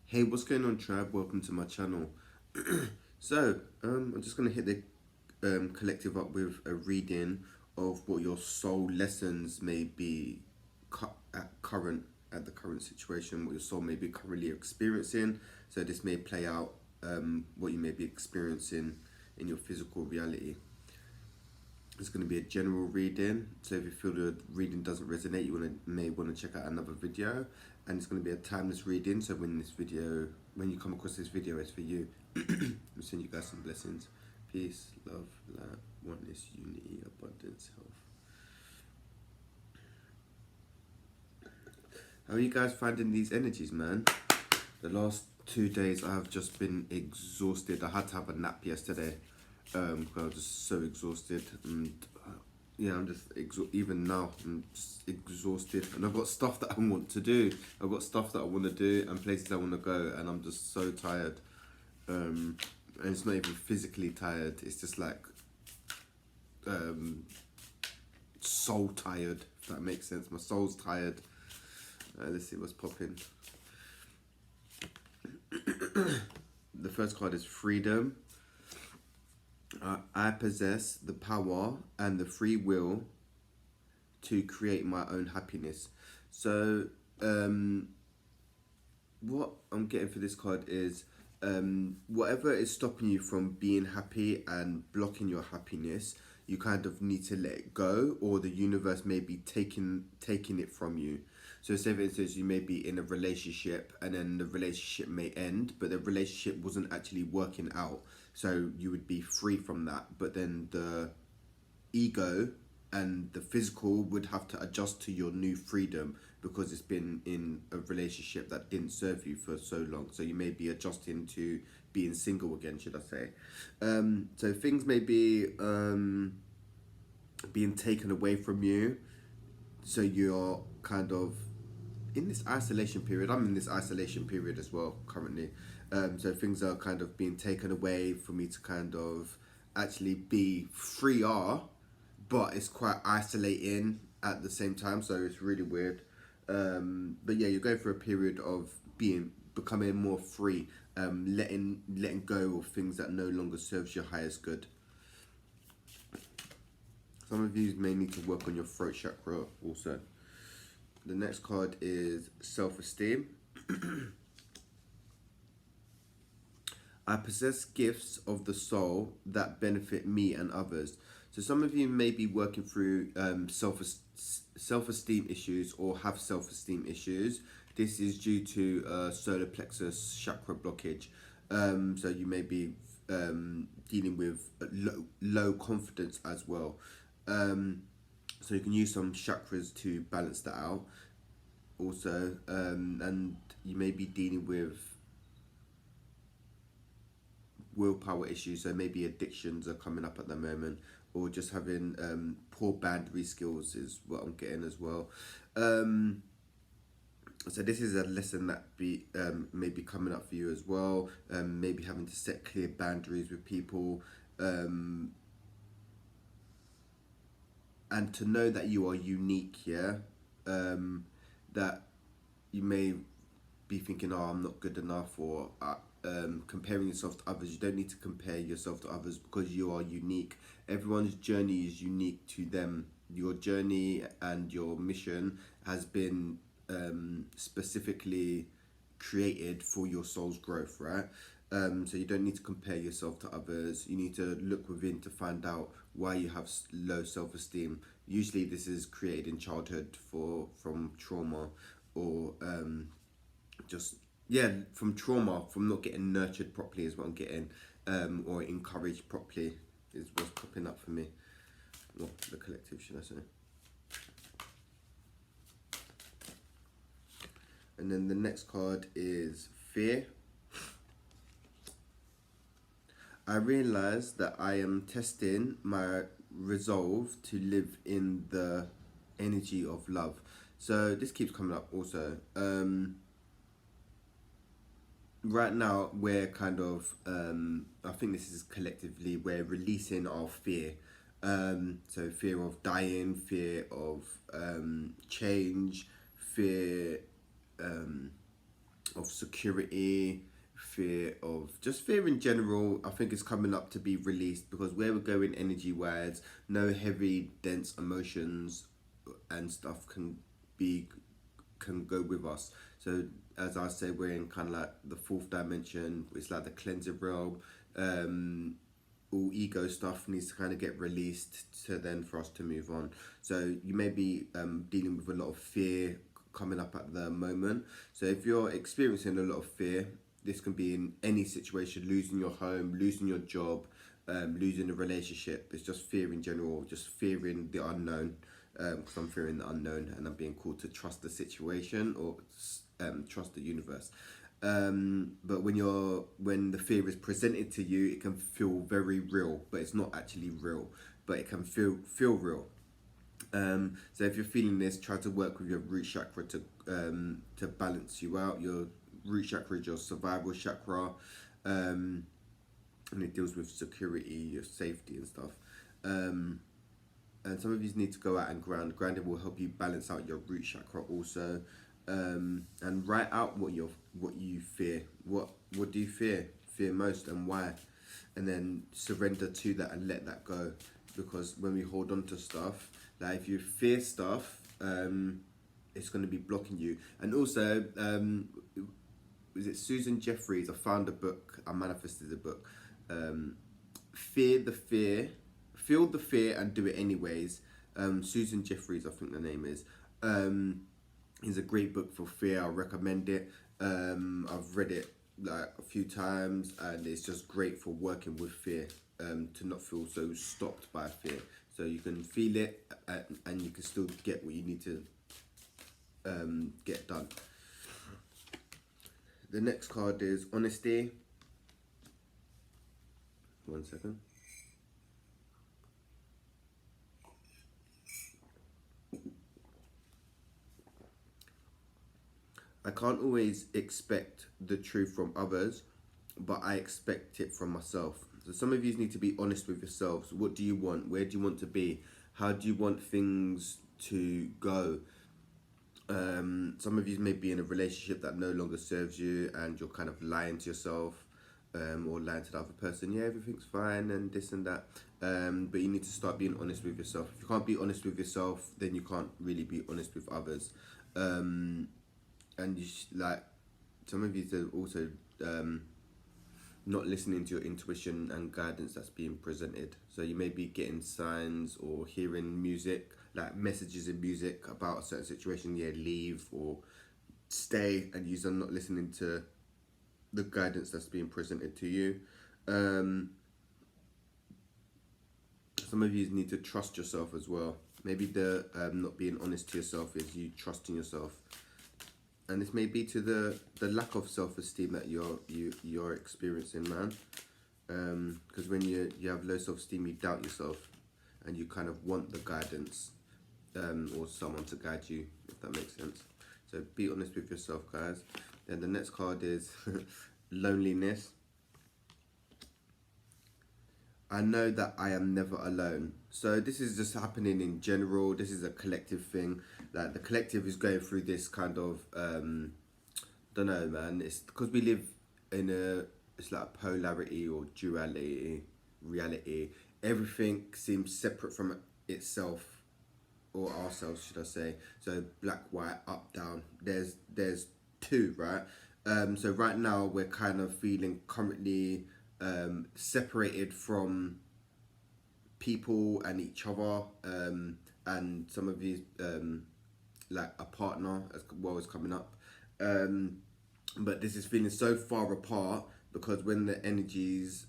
Hey, what's going on, tribe? Welcome to my channel. I'm just gonna hit the collective up with a reading of what your soul lessons may be at the current situation, what your soul may be currently experiencing. So this may play out what you may be experiencing in your physical reality. It's going to be a general reading, so if you feel the reading doesn't resonate, may want to check out another video. And it's going to be a timeless reading, so when you come across this video, it's for you. I'm sending you guys some blessings, peace, love, light, oneness, unity, abundance, health. How are you guys finding these energies, man? The last 2 days I have just been exhausted. I had to have a nap yesterday. Because I was just so exhausted, and yeah, I'm just even now I'm just exhausted, and I've got stuff that I want to do. I've got stuff that I want to do and places I want to go, and I'm just so tired. And it's not even physically tired. It's just like soul tired. If that makes sense. My soul's tired. Let's see what's popping. The first card is freedom. I possess the power and the free will to create my own happiness. So, what I'm getting for this card is whatever is stopping you from being happy and blocking your happiness, you kind of need to let it go, or the universe may be taking it from you. So say for instance, you may be in a relationship and then the relationship may end, but the relationship wasn't actually working out. So you would be free from that. But then the ego and the physical would have to adjust to your new freedom because it's been in a relationship that didn't serve you for so long. So you may be adjusting to being single again, should I say. So things may be being taken away from you. So you're kind of in this isolation period. I'm in this isolation period as well currently. So things are kind of being taken away for me to kind of actually be freer, but it's quite isolating at the same time. So it's really weird. But yeah, you're going through a period of becoming more free, letting go of things that no longer serves your highest good. Some of you may need to work on your throat chakra also. The next card is self-esteem. I possess gifts of the soul that benefit me and others. So some of you may be working through self-esteem issues or have self-esteem issues. This is due to solar plexus chakra blockage. So you may be dealing with low confidence as well. So you can use some chakras to balance that out also, and you may be dealing with willpower issues, so maybe addictions are coming up at the moment, or just having poor boundary skills is what I'm getting as well. So this is a lesson that may be coming up for you as well. Maybe having to set clear boundaries with people, and to know that you are unique, yeah. That you may be thinking, oh, I'm not good enough, or comparing yourself to others. You don't need to compare yourself to others because you are unique. Everyone's journey is unique to them. Your journey and your mission has been specifically created for your soul's growth, right? So you don't need to compare yourself to others. You need to look within to find out why you have low self-esteem. Usually this is created in childhood from trauma, or from trauma, from not getting nurtured properly is what I'm getting, or encouraged properly is what's popping up for me. Well, the collective, should I say. And then the next card is fear. I realize that I am testing my resolve to live in the energy of love. So this keeps coming up also. Right now we're kind of, I think this is collectively, we're releasing our fear. So fear of dying, fear of change, fear of of security, fear of just fear in general. I think it's coming up to be released because where we're going energy wise, no heavy dense emotions and stuff can go with us. So as I say, we're in kind of like the fourth dimension. It's like the cleansing realm. All ego stuff needs to kind of get released to then for us to move on. So you may be dealing with a lot of fear coming up at the moment. So if you're experiencing a lot of fear, this can be in any situation: losing your home, losing your job, losing a relationship. It's just fear in general, just fearing the unknown. Because I'm fearing the unknown and I'm being called to trust the situation or trust the universe. But when the fear is presented to you, it can feel very real, but it's not actually real, but it can feel real. So if you're feeling this, try to work with your root chakra to balance you out. Your root chakra is your survival chakra, and it deals with security, your safety and stuff. And some of you need to go out and ground. Grounding will help you balance out your root chakra also, and write out what you fear. What do you fear most, and why? And then surrender to that and let that go. Because when we hold on to stuff, like if you fear stuff, it's going to be blocking you. And also, was it Susan Jeffries? I found a book. I manifested a book. Fear the fear. Feel the fear and do it anyways. Susan Jeffries, I think the name is. It's a great book for fear. I recommend it. I've read it like a few times, and it's just great for working with fear. To not feel so stopped by fear. So you can feel it, and you can still get what you need to get done. The next card is honesty. 1 second. I can't always expect the truth from others, but I expect it from myself. So some of you need to be honest with yourselves. What do you want? Where do you want to be? How do you want things to go? Some of you may be in a relationship that no longer serves you, and you're kind of lying to yourself, or lying to the other person. Yeah, everything's fine and this and that. But you need to start being honest with yourself. If you can't be honest with yourself, then you can't really be honest with others. And like some of you are also not listening to your intuition and guidance that's being presented. So you may be getting signs or hearing music, like messages in music about a certain situation. Yeah, leave or stay, and you're not listening to the guidance that's being presented to you. Some of you need to trust yourself as well. Maybe the not being honest to yourself is you trusting yourself. And this may be to the lack of self-esteem that you're experiencing, man. Because when you have low self-esteem, you doubt yourself, and you kind of want the guidance, or someone to guide you, if that makes sense. So be honest with yourself, guys. Then the next card is loneliness. I know that I am never alone. So this is just happening in general. This is a collective thing. Like the collective is going through this kind of, don't know, man. It's because we live in it's like polarity or duality, reality. Everything seems separate from itself, or ourselves, should I say. So black, white, up, down. There's two, right? So right now we're kind of feeling currently separated from people and each other, and some of these like a partner as well is coming up, but this is feeling so far apart because when the energies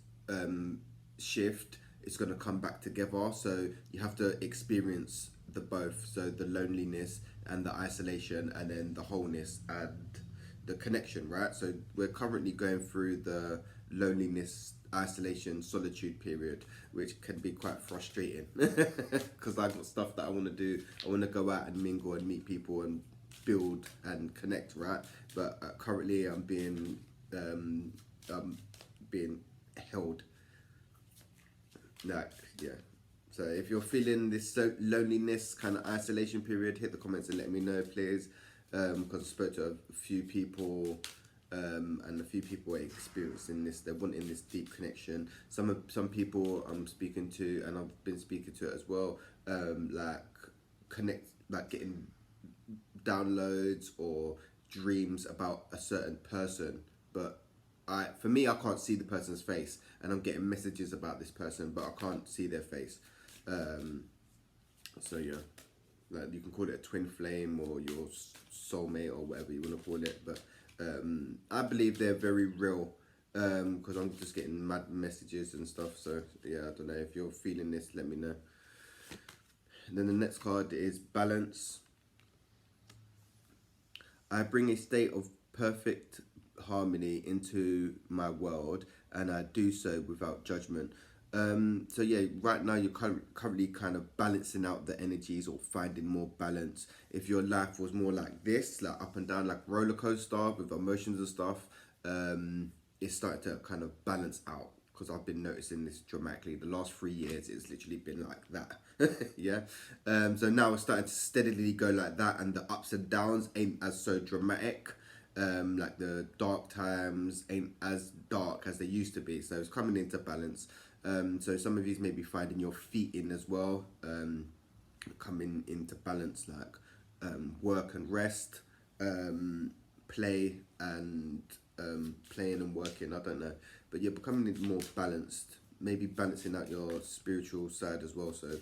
shift, it's going to come back together. So you have to experience the both, so the loneliness and the isolation, and then the wholeness and the connection, right? So we're currently going through the loneliness, isolation, solitude period, which can be quite frustrating because I've got stuff that I want to do. I want to go out and mingle and meet people and build and connect, right? But currently I'm being held, like, yeah. So if you're feeling this loneliness kind of isolation period, hit the comments and let me know, please, because I spoke to a few people and a few people are experiencing this. They're wanting this deep connection. Some people I'm speaking to, and I've been speaking to it as well. Like connect, like getting downloads or dreams about a certain person, but for me, I can't see the person's face, and I'm getting messages about this person, but I can't see their face. Um, so yeah, like you can call it a twin flame or your soulmate or whatever you want to call it, but I believe they're very real, because I'm just getting mad messages and stuff. So yeah, I don't know if you're feeling this. Let me know. And then the next card is balance. I bring a state of perfect harmony into my world, and I do so without judgment. So yeah, right now you're currently kind of balancing out the energies or finding more balance. If your life was more like this, like up and down, like roller coaster with emotions and stuff, it's starting to kind of balance out. Because I've been noticing this dramatically. The last 3 years, it's literally been like that. Yeah. So now it's starting to steadily go like that, and the ups and downs ain't as so dramatic. Like the dark times ain't as dark as they used to be. So it's coming into balance. So some of you may be finding your feet in as well. Coming into balance, like work and rest, play and playing and working. I don't know, but you're becoming more balanced. Maybe balancing out your spiritual side as well. So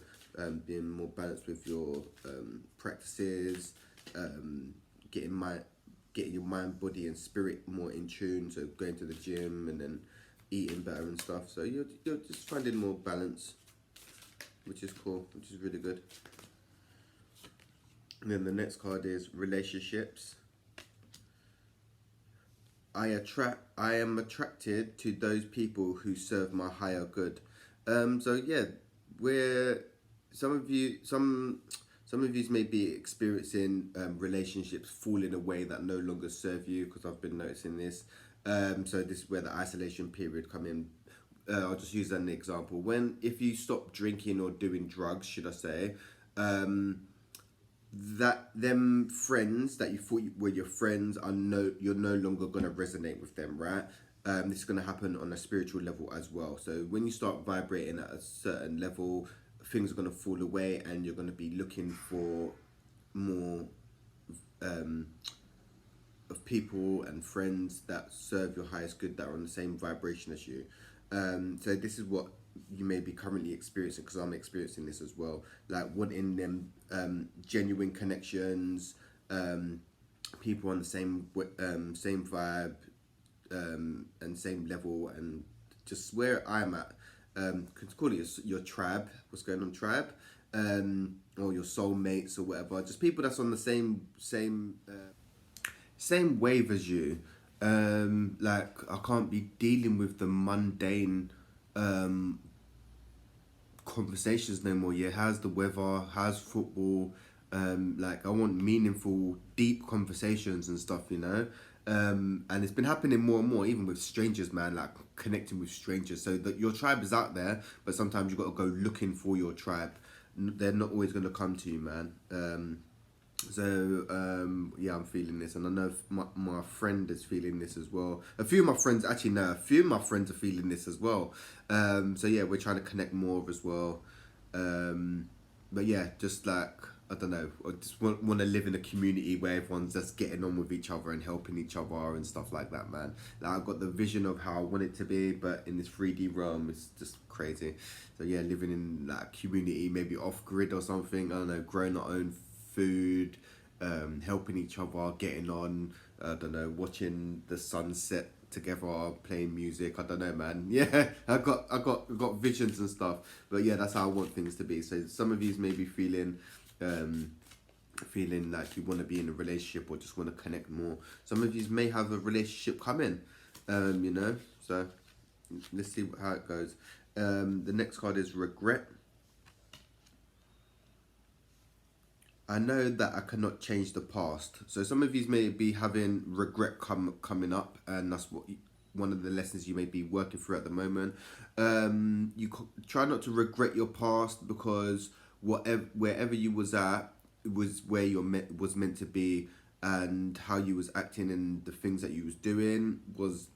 being more balanced with your practices, getting your mind, body, and spirit more in tune. So going to the gym and then eating better and stuff. So you're just finding more balance, which is cool, which is really good. And then the next card is relationships. I am attracted to those people who serve my higher good. So yeah, we're some of you may be experiencing relationships falling away that no longer serve you, because I've been noticing this. So this is where the isolation period come in. I'll just use that as an example. If you stop drinking or doing drugs, should I say, that them friends that you thought were your friends you're no longer gonna resonate with them, right? This is gonna happen on a spiritual level as well. So when you start vibrating at a certain level, things are gonna fall away, and you're gonna be looking for more of people and friends that serve your highest good, that are on the same vibration as you. So this is what you may be currently experiencing, because I'm experiencing this as well. Like wanting them genuine connections, people on the same vibe and same level, and just where I'm at. Could call it your tribe. What's going on, tribe? Or your soulmates or whatever. Just people that's on the same wave as you. Like I can't be dealing with the mundane conversations no more. Yeah, how's the weather? How's football? Like I want meaningful, deep conversations and stuff, you know. And it's been happening more and more, even with strangers, man. Like connecting with strangers. So that your tribe is out there, but sometimes you got to go looking for your tribe. They're not always gonna come to you, man. Yeah, I'm feeling this, and I know my friend is feeling this as well. A few of my friends are feeling this as well. So yeah, we're trying to connect more as well. But yeah, just like, I don't know, I just want to live in a community where everyone's just getting on with each other and helping each other and stuff like that, man. Like I've got the vision of how I want it to be, but in this 3D realm, it's just crazy. So yeah, living in that community, maybe off grid or something. I don't know, growing our own food, helping each other, getting on, I don't know, watching the sunset together, playing music. I don't know, man. Yeah, I got visions and stuff. But yeah, that's how I want things to be. So some of you may be feeling like you want to be in a relationship or just want to connect more. Some of you may have a relationship coming, you know. So let's see how it goes. The next card is regret. I know that I cannot change the past. So some of you may be having regret coming up, and that's one of the lessons you may be working through at the moment. Try not to regret your past, because wherever you was at, it was where was meant to be, and how you was acting and the things that you was doing was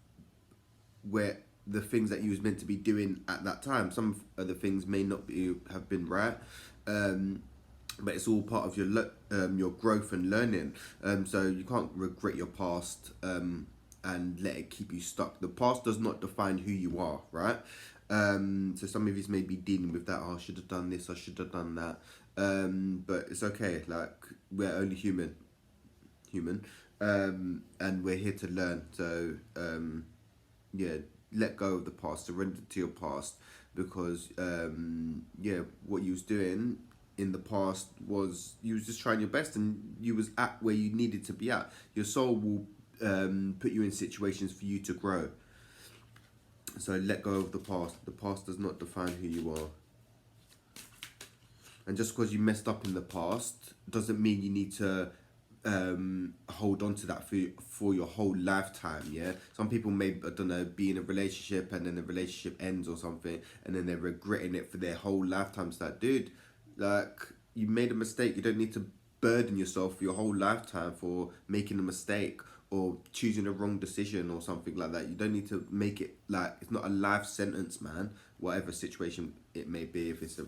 where the things that you was meant to be doing at that time. Some of the things may not be have been right, but it's all part of your growth and learning. So you can't regret your past and let it keep you stuck. The past does not define who you are, right? So some of you may be dealing with that. Oh, I should have done this. I should have done that. But it's okay. Like, we're only human, and we're here to learn. So yeah, let go of the past, surrender to your past, because yeah, what you was doing in the past was you was just trying your best, and you was at where you needed to be at. Your soul will put you in situations for you to grow. So let go of the past. The past does not define who you are. And just because you messed up in the past doesn't mean you need to hold on to that for your whole lifetime. Yeah, some people may, I don't know, be in a relationship and then the relationship ends or something, and then they're regretting it for their whole lifetime. It's like, dude, like, you made a mistake. You don't need to burden yourself for your whole lifetime for making a mistake or choosing a wrong decision or something like that. You don't need to make it like, it's not a life sentence, man. Whatever situation it may be, if it's a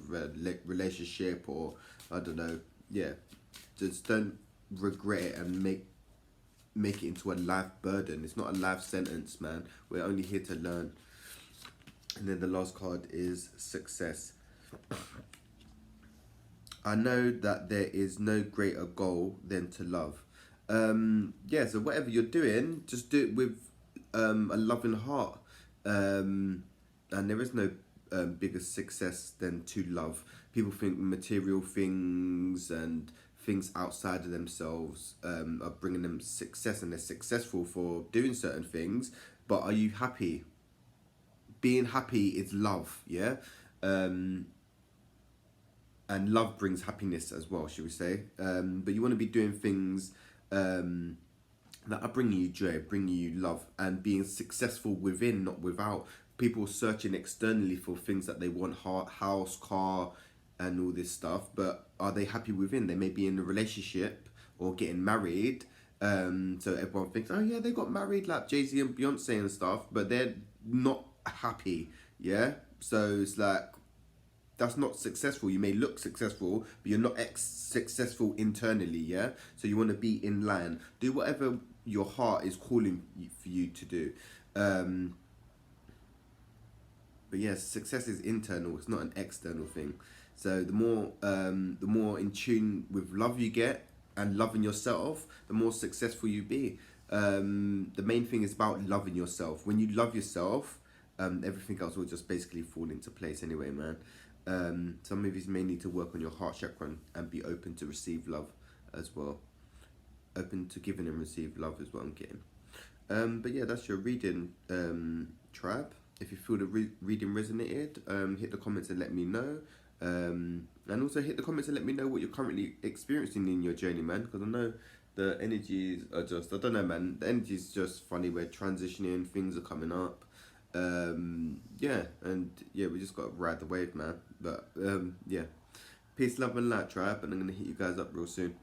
relationship or I don't know, yeah, just don't regret it and make it into a life burden. It's not a life sentence, man. We're only here to learn. And then the last card is success. I know that there is no greater goal than to love. Yeah, so whatever you're doing, just do it with a loving heart. And there is no bigger success than to love. People think material things and things outside of themselves are bringing them success, and they're successful for doing certain things. But are you happy? Being happy is love, yeah? And love brings happiness as well, should we say. But you want to be doing things that are bringing you joy, bringing you love, and being successful within, not without. People searching externally for things that they want, house, car, and all this stuff, but are they happy within? They may be in a relationship or getting married, so everyone thinks, oh yeah, they got married like Jay-Z and Beyonce and stuff, but they're not happy, yeah? So it's like, that's not successful. You may look successful, but you're not successful internally, yeah? So you want to be in line. Do whatever your heart is calling for you to do. But yes, success is internal. It's not an external thing. So the more in tune with love you get and loving yourself, the more successful you be. The main thing is about loving yourself. When you love yourself, everything else will just basically fall into place anyway, man. Some of you may need to work on your heart chakra and be open to receive love as well. Open to giving and receive love is what I'm getting. But yeah, that's your reading, tribe. If you feel the reading resonated, hit the comments and let me know. And also hit the comments and let me know what you're currently experiencing in your journey, man. Because I know the energies are just, I don't know, man. The energy is just funny. We're transitioning, things are coming up. Yeah, and yeah, we just got to ride the wave, man. But yeah, peace, love, and light, tribe. And I'm going to hit you guys up real soon.